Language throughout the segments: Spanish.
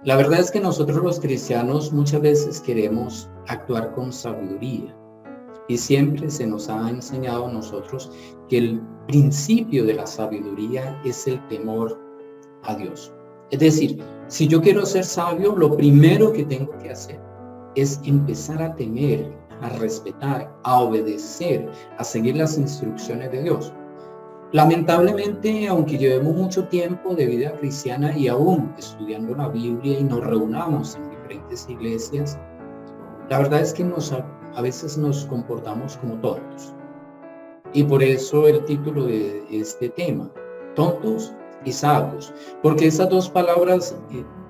La verdad es que nosotros los cristianos muchas veces queremos actuar con sabiduría y siempre se nos ha enseñado a nosotros que el principio de la sabiduría es el temor a Dios. Es decir, si yo quiero ser sabio, lo primero que tengo que hacer es empezar a temer, a respetar, a obedecer, a seguir las instrucciones de Dios. Lamentablemente, aunque llevemos mucho tiempo de vida cristiana y aún estudiando la Biblia y nos reunamos en diferentes iglesias, la verdad es que a veces nos comportamos como tontos. Y por eso el título de este tema, tontos y sabios, porque esas dos palabras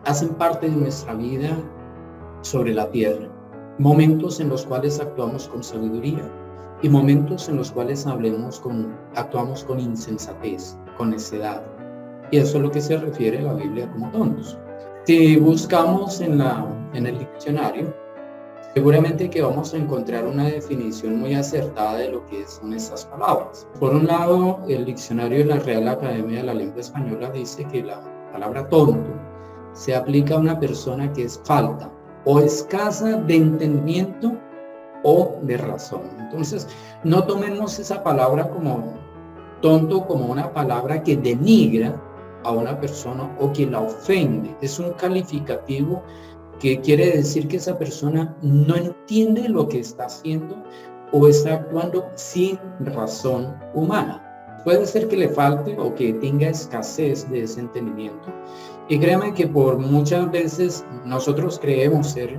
hacen parte de nuestra vida sobre la tierra. Momentos en los cuales actuamos con sabiduría y momentos en los cuales actuamos con insensatez, con necedad. Y eso es lo que se refiere a la Biblia como tontos. Si buscamos en el diccionario, seguramente que vamos a encontrar una definición muy acertada de lo que son estas palabras. Por un lado, el diccionario de la Real Academia de la Lengua Española dice que la palabra tonto se aplica a una persona que es falta o escasa de entendimiento o de razón. Entonces, no tomemos esa palabra como tonto como una palabra que denigra a una persona o que la ofende. Es un calificativo que quiere decir que esa persona no entiende lo que está haciendo o está actuando sin razón humana. Puede ser que le falte o que tenga escasez de ese entendimiento. Y créanme que por muchas veces nosotros creemos ser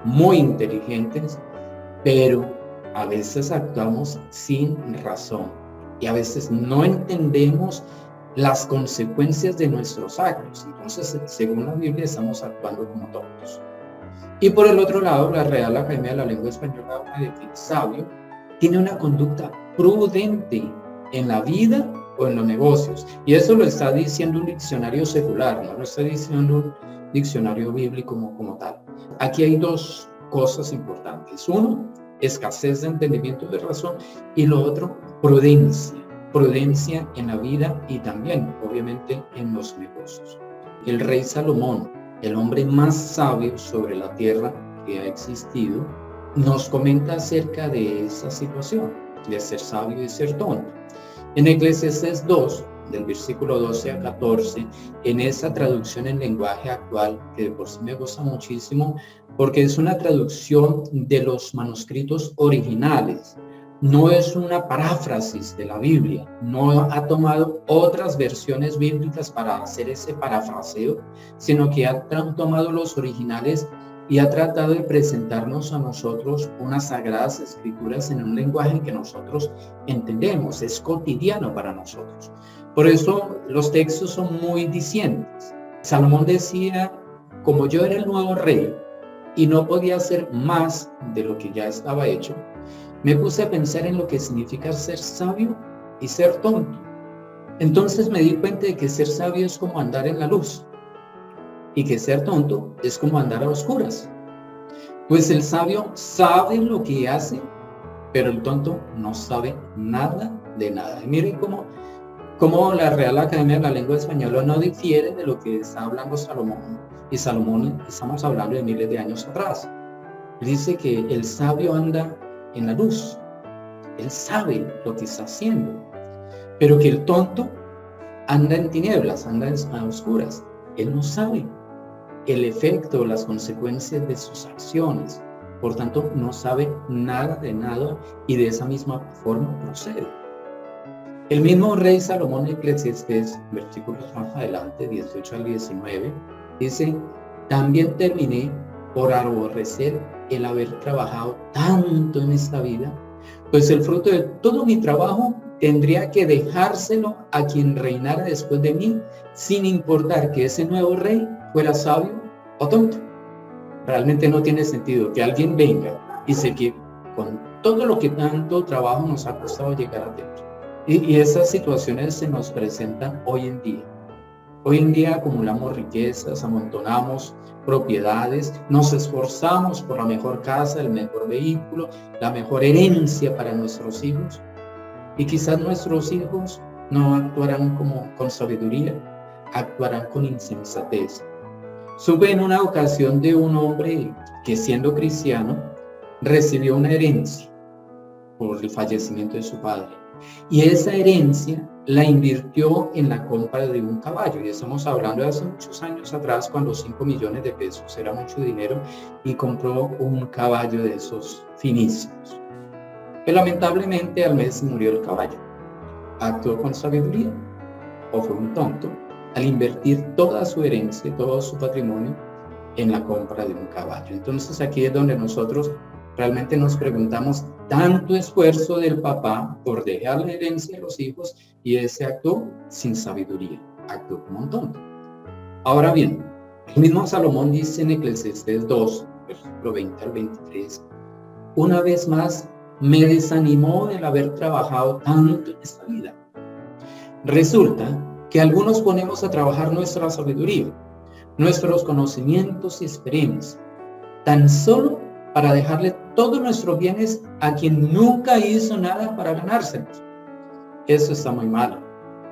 muy inteligentes, pero a veces actuamos sin razón y a veces no entendemos las consecuencias de nuestros actos. Entonces, según la Biblia, estamos actuando como tontos. Y por el otro lado, la Real Academia de la Lengua Española habla de que el sabio tiene una conducta prudente en la vida o en los negocios. Y eso lo está diciendo un diccionario secular, no lo está diciendo un diccionario bíblico como tal. Aquí hay dos cosas importantes. Uno, escasez de entendimiento de razón, y lo otro, prudencia. Prudencia en la vida y también, obviamente, en los negocios. El rey Salomón, el hombre más sabio sobre la tierra que ha existido, nos comenta acerca de esa situación, de ser sabio y ser tonto. En Eclesiastés 2, del versículo 12 a 14, en esa traducción en lenguaje actual, que de por sí me gusta muchísimo, porque es una traducción de los manuscritos originales. No es una paráfrasis de la Biblia, no ha tomado otras versiones bíblicas para hacer ese parafraseo, sino que ha tomado los originales y ha tratado de presentarnos a nosotros unas sagradas escrituras en un lenguaje que nosotros entendemos, es cotidiano para nosotros. Por eso los textos son muy dicientes. Salomón decía, como yo era el nuevo rey y no podía hacer más de lo que ya estaba hecho, me puse a pensar en lo que significa ser sabio y ser tonto. Entonces me di cuenta de que ser sabio es como andar en la luz y que ser tonto es como andar a oscuras. Pues el sabio sabe lo que hace, pero el tonto no sabe nada de nada. Y miren cómo la Real Academia de la Lengua Española no difiere de lo que está hablando Salomón. Y Salomón, estamos hablando de miles de años atrás. Dice que el sabio anda en la luz, él sabe lo que está haciendo, pero que el tonto anda en tinieblas, anda a oscuras. Él no sabe el efecto, las consecuencias de sus acciones, por tanto no sabe nada de nada y de esa misma forma procede. El mismo rey Salomón en Eclesiastés, versículos más adelante, 18 al 19, dice, también terminé por aborrecer el haber trabajado tanto en esta vida, pues el fruto de todo mi trabajo tendría que dejárselo a quien reinara después de mí, sin importar que ese nuevo rey fuera sabio o tonto. Realmente no tiene sentido que alguien venga y se quede con todo lo que tanto trabajo nos ha costado llegar a tener. Y esas situaciones se nos presentan hoy en día. Hoy en día acumulamos riquezas, amontonamos propiedades, nos esforzamos por la mejor casa, el mejor vehículo, la mejor herencia para nuestros hijos. Y quizás nuestros hijos no actuarán con sabiduría, actuarán con insensatez. Supe en una ocasión de un hombre que, siendo cristiano, recibió una herencia por el fallecimiento de su padre. Y esa herencia la invirtió en la compra de un caballo. Y estamos hablando de hace muchos años atrás, cuando 5 millones de pesos era mucho dinero, y compró un caballo de esos finísimos. Pero lamentablemente al mes murió el caballo. ¿Actuó con sabiduría o fue un tonto al invertir toda su herencia, todo su patrimonio en la compra de un caballo? Entonces aquí es donde nosotros realmente nos preguntamos, tanto esfuerzo del papá por dejar la herencia a los hijos, y ese actuó sin sabiduría, actuó como un tonto. Ahora bien, el mismo Salomón dice en Eclesiastés 2, versículo 20 al 23, una vez más me desanimó el haber trabajado tanto en esta vida. Resulta que algunos ponemos a trabajar nuestra sabiduría, nuestros conocimientos y experiencia, tan solo para dejarle todos nuestros bienes a quien nunca hizo nada para ganárselos. Eso está muy mal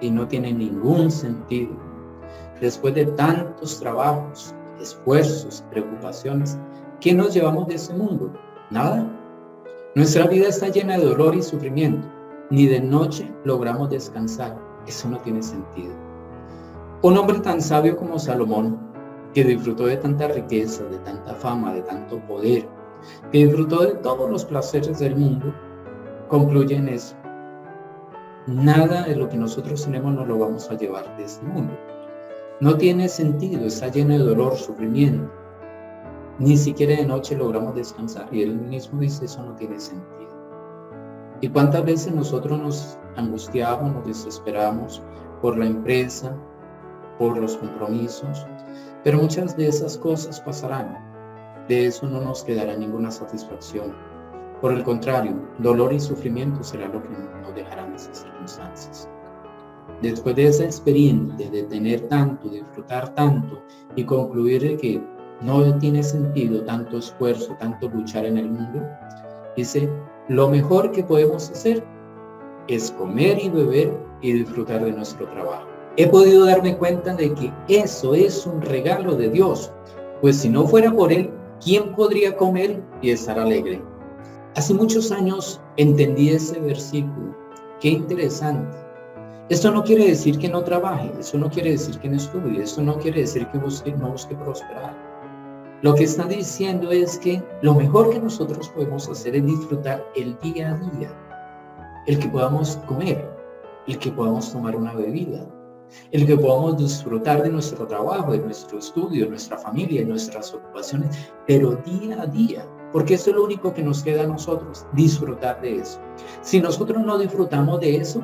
y no tiene ningún sentido. Después de tantos trabajos, esfuerzos, preocupaciones, ¿qué nos llevamos de ese mundo? Nada. Nuestra vida está llena de dolor y sufrimiento. Ni de noche logramos descansar. Eso no tiene sentido. Un hombre tan sabio como Salomón, que disfrutó de tanta riqueza, de tanta fama, de tanto poder, que disfrutó de todos los placeres del mundo, concluye en eso: nada de lo que nosotros tenemos nos lo vamos a llevar de este mundo. No tiene sentido, está lleno de dolor, sufrimiento. Ni siquiera de noche logramos descansar. Y él mismo dice, eso no tiene sentido. ¿Y cuántas veces nosotros nos angustiamos, nos desesperamos por la empresa, por los compromisos? Pero muchas de esas cosas pasarán. De eso no nos quedará ninguna satisfacción. Por el contrario, dolor y sufrimiento será lo que nos dejarán esas circunstancias. Después de esa experiencia de tener tanto, disfrutar tanto y concluir de que no tiene sentido tanto esfuerzo, tanto luchar en el mundo, dice, lo mejor que podemos hacer es comer y beber y disfrutar de nuestro trabajo. He podido darme cuenta de que eso es un regalo de Dios, pues si no fuera por Él, ¿quién podría comer y estar alegre? Hace muchos años entendí ese versículo. Qué interesante. Esto no quiere decir que no trabaje, eso no quiere decir que no estudie, esto no quiere decir que no busque prosperar. Lo que está diciendo es que lo mejor que nosotros podemos hacer es disfrutar el día a día, el que podamos comer, el que podamos tomar una bebida, el que podamos disfrutar de nuestro trabajo, de nuestro estudio, de nuestra familia, de nuestras ocupaciones, pero día a día, porque eso es lo único que nos queda a nosotros, disfrutar de eso. Si nosotros no disfrutamos de eso,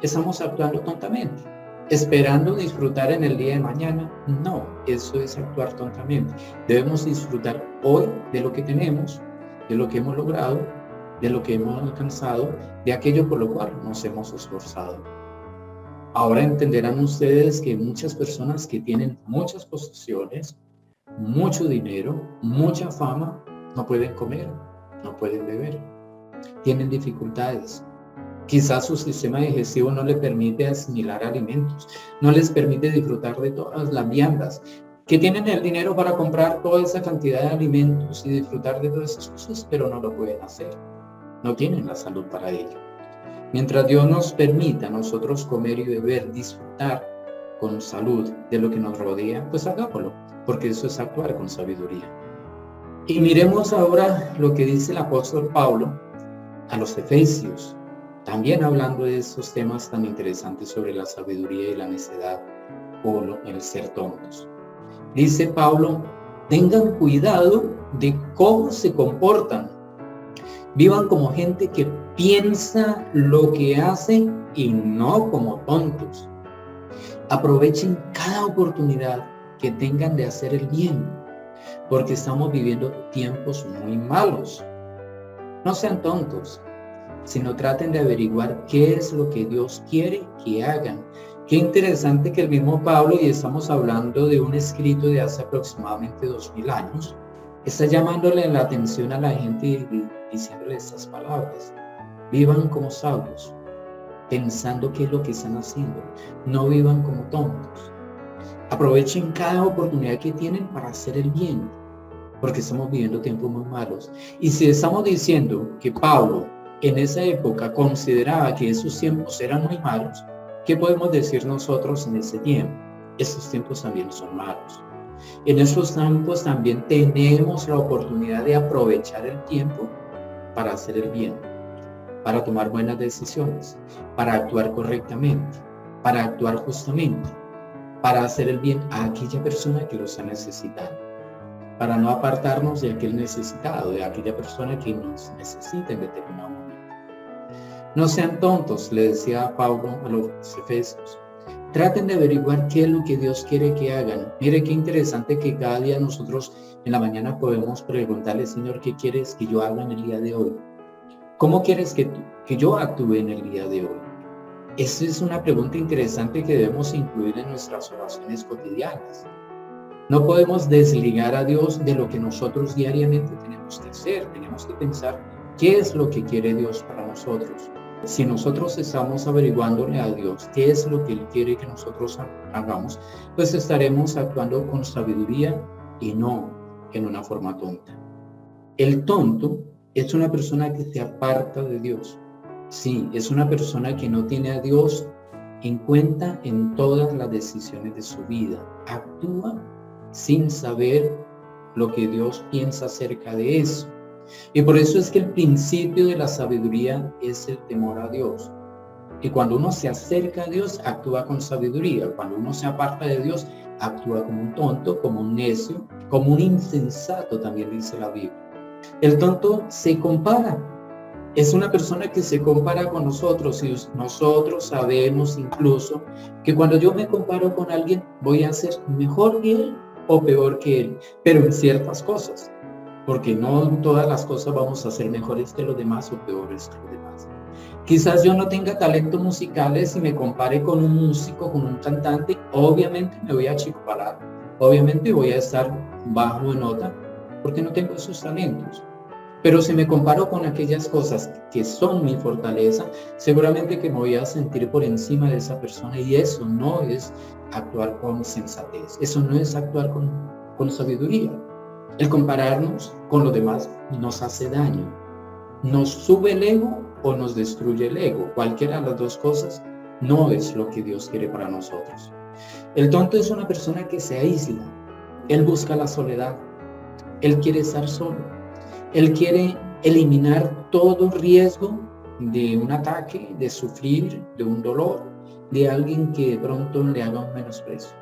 estamos actuando tontamente, esperando disfrutar en el día de mañana. No, eso es actuar tontamente. Debemos disfrutar hoy de lo que tenemos, de lo que hemos logrado, de lo que hemos alcanzado, de aquello por lo cual nos hemos esforzado. Ahora entenderán ustedes que muchas personas que tienen muchas posesiones, mucho dinero, mucha fama, no pueden comer, no pueden beber, tienen dificultades. Quizás su sistema digestivo no le permite asimilar alimentos, no les permite disfrutar de todas las viandas, que tienen el dinero para comprar toda esa cantidad de alimentos y disfrutar de todas esas cosas, pero no lo pueden hacer. No tienen la salud para ello. Mientras Dios nos permita a nosotros comer y beber, disfrutar con salud de lo que nos rodea, pues hagámoslo, porque eso es actuar con sabiduría. Y miremos ahora lo que dice el apóstol Pablo a los Efesios, también hablando de esos temas tan interesantes sobre la sabiduría y la necedad o el ser tontos. Dice Pablo, tengan cuidado de cómo se comportan. Vivan como gente que piensa lo que hace y no como tontos. Aprovechen cada oportunidad que tengan de hacer el bien, porque estamos viviendo tiempos muy malos. No sean tontos, sino traten de averiguar qué es lo que Dios quiere que hagan. Qué interesante que el mismo Pablo, y estamos hablando de un escrito de hace aproximadamente 2000 años, está llamándole la atención a la gente y diciéndole estas palabras. Vivan como sabios, pensando qué es lo que están haciendo. No vivan como tontos. Aprovechen cada oportunidad que tienen para hacer el bien, porque estamos viviendo tiempos muy malos. Y si estamos diciendo que Pablo en esa época consideraba que esos tiempos eran muy malos, ¿qué podemos decir nosotros en ese tiempo? Esos tiempos también son malos. En esos tiempos también tenemos la oportunidad de aprovechar el tiempo para hacer el bien, para tomar buenas decisiones, para actuar correctamente, para actuar justamente, para hacer el bien a aquella persona que lo está necesitando, para no apartarnos de aquel necesitado, de aquella persona que nos necesita en determinado momento. No sean tontos, le decía Pablo a los efesios. Traten de averiguar qué es lo que Dios quiere que hagan. Mire qué interesante que cada día nosotros en la mañana podemos preguntarle, Señor, ¿qué quieres que yo haga en el día de hoy? ¿Cómo quieres que yo actúe en el día de hoy? Esa es una pregunta interesante que debemos incluir en nuestras oraciones cotidianas. No podemos desligar a Dios de lo que nosotros diariamente tenemos que hacer. Tenemos que pensar qué es lo que quiere Dios para nosotros. Si nosotros estamos averiguándole a Dios qué es lo que Él quiere que nosotros hagamos, pues estaremos actuando con sabiduría y no en una forma tonta. El tonto es una persona que se aparta de Dios. Sí, es una persona que no tiene a Dios en cuenta en todas las decisiones de su vida. Actúa sin saber lo que Dios piensa acerca de eso. Y por eso es que el principio de la sabiduría es el temor a Dios. Y cuando uno se acerca a Dios, actúa con sabiduría. Cuando uno se aparta de Dios, actúa como un tonto, como un necio, como un insensato, también dice la Biblia. El tonto se compara. Es una persona que se compara con nosotros y nosotros sabemos incluso que cuando yo me comparo con alguien voy a ser mejor que él o peor que él, pero en ciertas cosas, porque no en todas las cosas vamos a ser mejores que los demás o peores que los demás. Quizás yo no tenga talentos musicales y me compare con un músico, con un cantante, obviamente me voy a achicopalar, obviamente voy a estar bajo de nota porque no tengo esos talentos. Pero si me comparo con aquellas cosas que son mi fortaleza, seguramente que me voy a sentir por encima de esa persona y eso no es actuar con sensatez, eso no es actuar con sabiduría. El compararnos con los demás nos hace daño, nos sube el ego o nos destruye el ego. Cualquiera de las dos cosas no es lo que Dios quiere para nosotros. El tonto es una persona que se aísla, él busca la soledad, él quiere estar solo. Él quiere eliminar todo riesgo de un ataque, de sufrir, de un dolor, de alguien que de pronto le haga un menosprecio.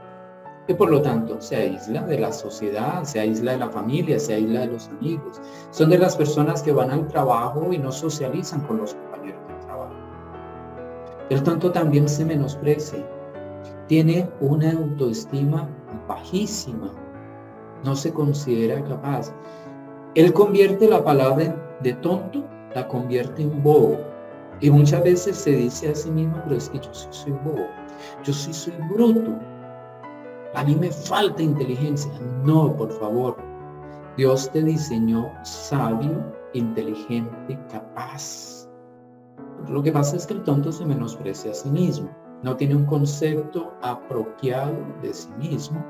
Y por lo tanto se aísla de la sociedad, se aísla de la familia, se aísla de los amigos. Son de las personas que van al trabajo y no socializan con los compañeros de trabajo. El tonto también se menosprecia. Tiene una autoestima bajísima. No se considera capaz. Él convierte la palabra de tonto, la convierte en bobo. Y muchas veces se dice a sí mismo, pero es que yo sí soy bobo, yo sí soy bruto, a mí me falta inteligencia. No, por favor, Dios te diseñó sabio, inteligente, capaz. Lo que pasa es que el tonto se menosprecia a sí mismo, no tiene un concepto apropiado de sí mismo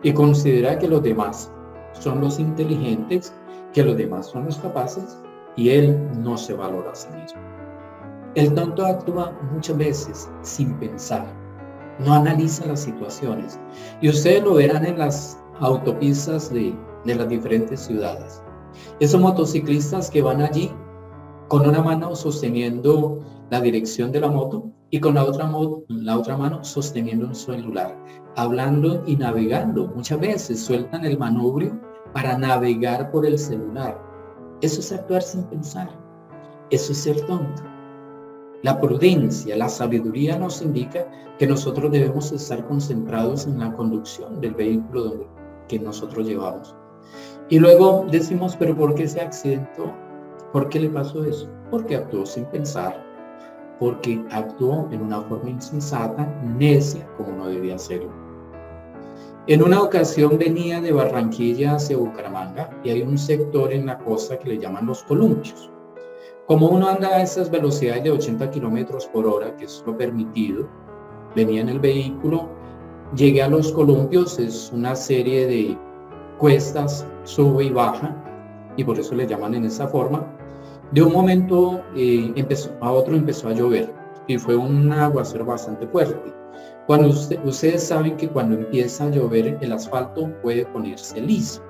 y considera que los demás son los inteligentes, que los demás son los capaces y él no se valora a sí mismo. El tonto actúa muchas veces sin pensar, no analiza las situaciones y ustedes lo verán en las autopistas de las diferentes ciudades. Esos motociclistas que van allí con una mano sosteniendo la dirección de la moto y con la otra mano sosteniendo un celular, hablando y navegando. Muchas veces sueltan el manubrio para navegar por el celular. Eso es actuar sin pensar. Eso es ser tonto. La prudencia, la sabiduría nos indica que nosotros debemos estar concentrados en la conducción del vehículo que nosotros llevamos. Y luego decimos, ¿pero por qué se accidentó? ¿Por qué le pasó eso? Porque actuó sin pensar, porque actuó en una forma insensata, necia, como no debía hacerlo. En una ocasión venía de Barranquilla hacia Bucaramanga y hay un sector en la costa que le llaman los columpios. Como uno anda a esas velocidades de 80 kilómetros por hora, que es lo permitido, venía en el vehículo Llegué a los columpios, es una serie de cuestas, sube y baja, y por eso le llaman en esa forma. De un momento a otro empezó a llover, y fue un aguacero bastante fuerte. Cuando ustedes saben que cuando empieza a llover el asfalto puede ponerse liso.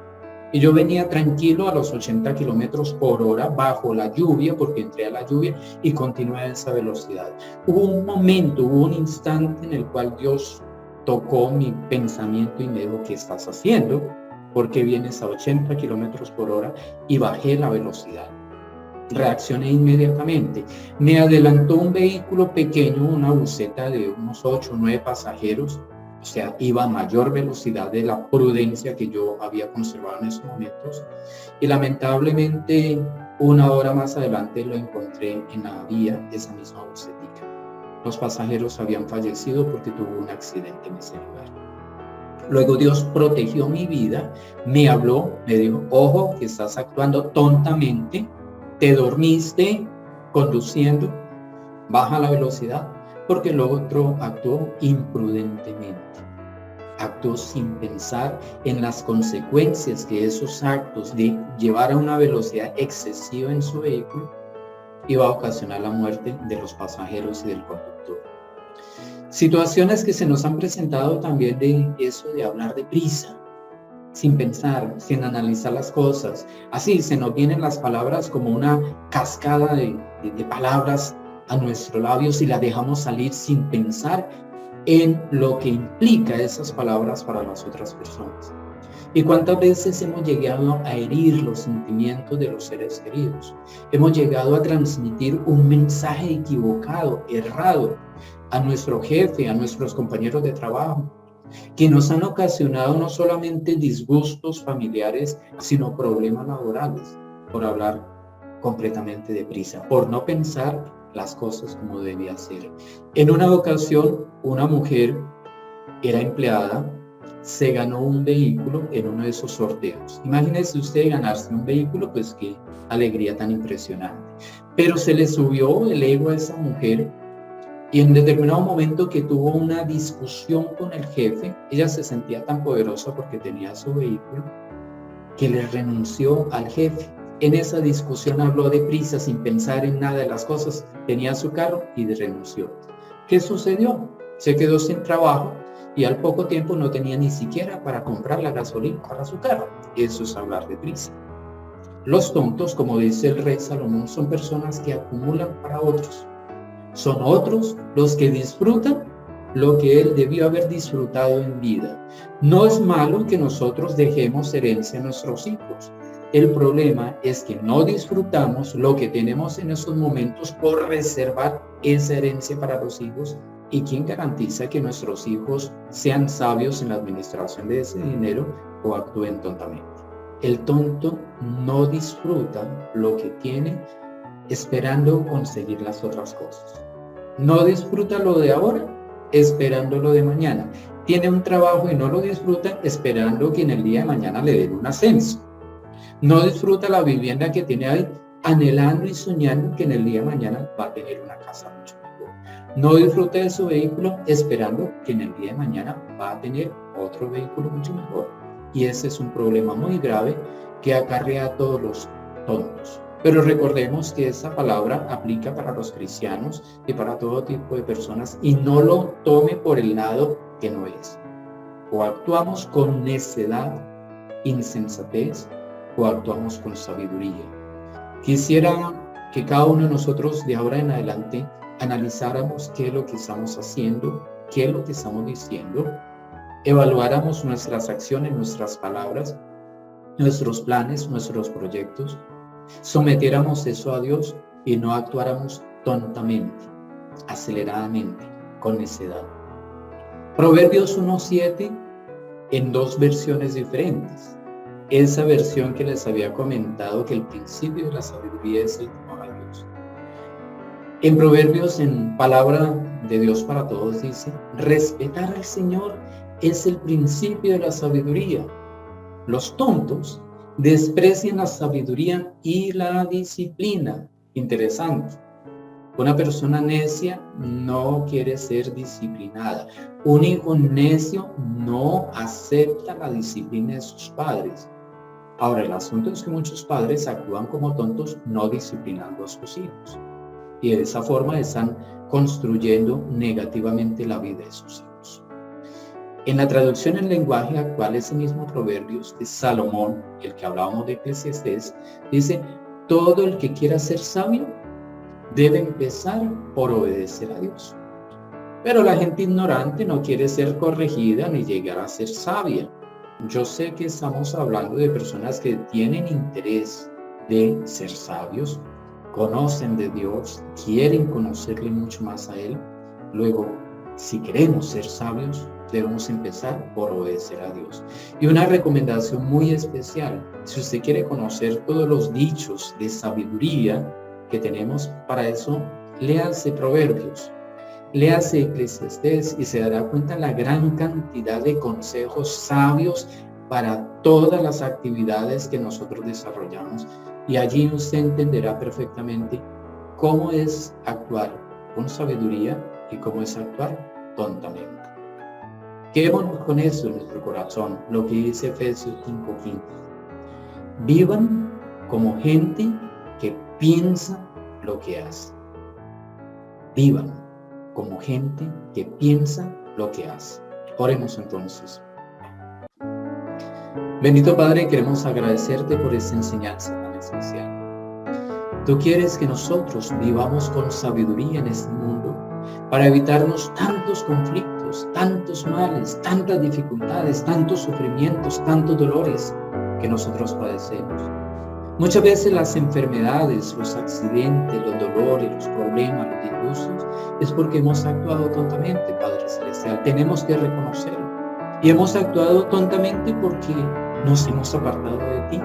Y yo venía tranquilo a los 80 kilómetros por hora bajo la lluvia, porque entré a la lluvia y continué a esa velocidad. Hubo un instante en el cual Dios tocó mi pensamiento y me dijo: ¿qué estás haciendo? ¿Por qué vienes a 80 kilómetros por hora? Y bajé la velocidad. Reaccioné inmediatamente. Me adelantó un vehículo pequeño, una buseta de unos 8 o 9 pasajeros. O sea, iba a mayor velocidad de la prudencia que yo había conservado en esos momentos. Y lamentablemente, una hora más adelante lo encontré en la vía, esa misma busetica. Los pasajeros habían fallecido porque tuvo un accidente en ese lugar. Luego Dios protegió mi vida, me habló, me dijo: ojo, que estás actuando tontamente, te dormiste conduciendo, baja la velocidad, porque el otro actuó imprudentemente. Actuó sin pensar en las consecuencias que esos actos de llevar a una velocidad excesiva en su vehículo iba a ocasionar la muerte de los pasajeros y del conductor. Situaciones que se nos han presentado también de eso de hablar deprisa, sin pensar, sin analizar las cosas. Así se nos vienen las palabras como una cascada de palabras a nuestros labios y las dejamos salir sin pensar en lo que implica esas palabras para las otras personas. ¿Y cuántas veces hemos llegado a herir los sentimientos de los seres queridos? Hemos llegado a transmitir un mensaje equivocado, errado, a nuestro jefe, a nuestros compañeros de trabajo, que nos han ocasionado no solamente disgustos familiares, sino problemas laborales, por hablar completamente deprisa, por no pensar las cosas como debía ser. En una ocasión, una mujer era empleada, se ganó un vehículo en uno de esos sorteos. Imagínese usted ganarse un vehículo, pues qué alegría tan impresionante. Pero se le subió el ego a esa mujer y en determinado momento que tuvo una discusión con el jefe, ella se sentía tan poderosa porque tenía su vehículo, que le renunció al jefe. En esa discusión habló deprisa, sin pensar en nada de las cosas. Tenía su carro y renunció. ¿Qué sucedió? Se quedó sin trabajo y al poco tiempo no tenía ni siquiera para comprar la gasolina para su carro. Eso es hablar deprisa. Los tontos, como dice el rey Salomón, son personas que acumulan para otros. Son otros los que disfrutan lo que él debió haber disfrutado en vida. No es malo que nosotros dejemos herencia a nuestros hijos. El problema es que no disfrutamos lo que tenemos en esos momentos por reservar esa herencia para los hijos. ¿Y quién garantiza que nuestros hijos sean sabios en la administración de ese dinero o actúen tontamente? El tonto no disfruta lo que tiene esperando conseguir las otras cosas. No disfruta lo de ahora esperando lo de mañana. Tiene un trabajo y no lo disfruta esperando que en el día de mañana le den un ascenso. No disfruta la vivienda que tiene ahí anhelando y soñando que en el día de mañana va a tener una casa mucho mejor. No disfruta de su vehículo esperando que en el día de mañana va a tener otro vehículo mucho mejor. Y ese es un problema muy grave que acarrea a todos los tontos. Pero recordemos que esa palabra aplica para los cristianos y para todo tipo de personas, y no lo tome por el lado que no es. O actuamos con necedad, insensatez, o actuamos con sabiduría. Quisiera que cada uno de nosotros de ahora en adelante analizáramos qué es lo que estamos haciendo, qué es lo que estamos diciendo, evaluáramos nuestras acciones, nuestras palabras, nuestros planes, nuestros proyectos, sometiéramos eso a Dios y no actuáramos tontamente, aceleradamente, con necedad. Proverbios 1:7 en dos versiones diferentes. Esa versión que les había comentado, que el principio de la sabiduría es el temor a Dios. En Proverbios, en palabra de Dios para todos, dice: respetar al Señor es el principio de la sabiduría. Los tontos desprecian la sabiduría y la disciplina. Interesante. Una persona necia no quiere ser disciplinada. Un hijo necio no acepta la disciplina de sus padres. Ahora, el asunto es que muchos padres actúan como tontos no disciplinando a sus hijos. Y de esa forma están construyendo negativamente la vida de sus hijos. En la traducción en lenguaje actual, ese mismo Proverbios de Salomón, el que hablábamos de Eclesiastés, dice: todo el que quiera ser sabio debe empezar por obedecer a Dios. Pero la gente ignorante no quiere ser corregida ni llegar a ser sabia. Yo sé que estamos hablando de personas que tienen interés de ser sabios, conocen de Dios, quieren conocerle mucho más a Él. Luego, si queremos ser sabios, debemos empezar por obedecer a Dios. Y una recomendación muy especial: si usted quiere conocer todos los dichos de sabiduría que tenemos, para eso, léase Proverbios, léase Eclesiastés y se dará cuenta la gran cantidad de consejos sabios para todas las actividades que nosotros desarrollamos. Y allí usted entenderá perfectamente cómo es actuar con sabiduría y cómo es actuar tontamente. Quedémonos con eso en nuestro corazón, lo que dice Efesios 5:15. Vivan como gente que piensa lo que hace. Vivan como gente que piensa lo que hace. Oremos entonces. Bendito Padre, queremos agradecerte por esta enseñanza tan especial. Tú quieres que nosotros vivamos con sabiduría en este mundo para evitarnos tantos conflictos, tantos males, tantas dificultades, tantos sufrimientos, tantos dolores que nosotros padecemos. Muchas veces las enfermedades, los accidentes, los dolores, los problemas, los disgustos, es porque hemos actuado tontamente, Padre Celestial. Tenemos que reconocerlo. Y hemos actuado tontamente porque nos hemos apartado de ti.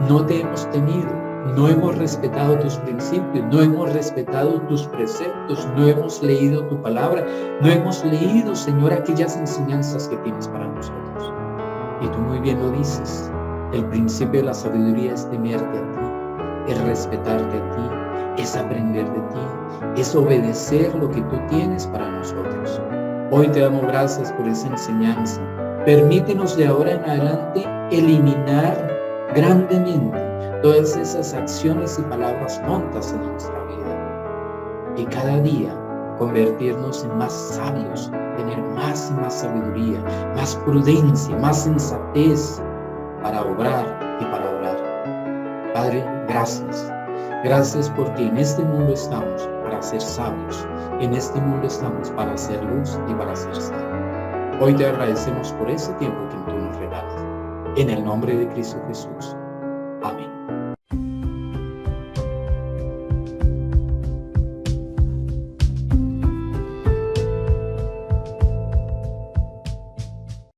No te hemos temido, no hemos respetado tus principios, no hemos respetado tus preceptos, no hemos leído tu palabra, no hemos leído, Señor, aquellas enseñanzas que tienes para nosotros. Y tú muy bien lo dices. El principio de la sabiduría es temerte a ti, es respetarte a ti, es aprender de ti, es obedecer lo que tú tienes para nosotros. Hoy te damos gracias por esa enseñanza. Permítenos de ahora en adelante eliminar grandemente todas esas acciones y palabras tontas en nuestra vida. Y cada día convertirnos en más sabios, tener más y más sabiduría, más prudencia, más sensatez, para obrar y para orar. Padre, gracias. Gracias porque en este mundo estamos para ser sabios. En este mundo estamos para hacer luz y para ser sal. Hoy te agradecemos por ese tiempo que tú nos regalas. En el nombre de Cristo Jesús. Amén.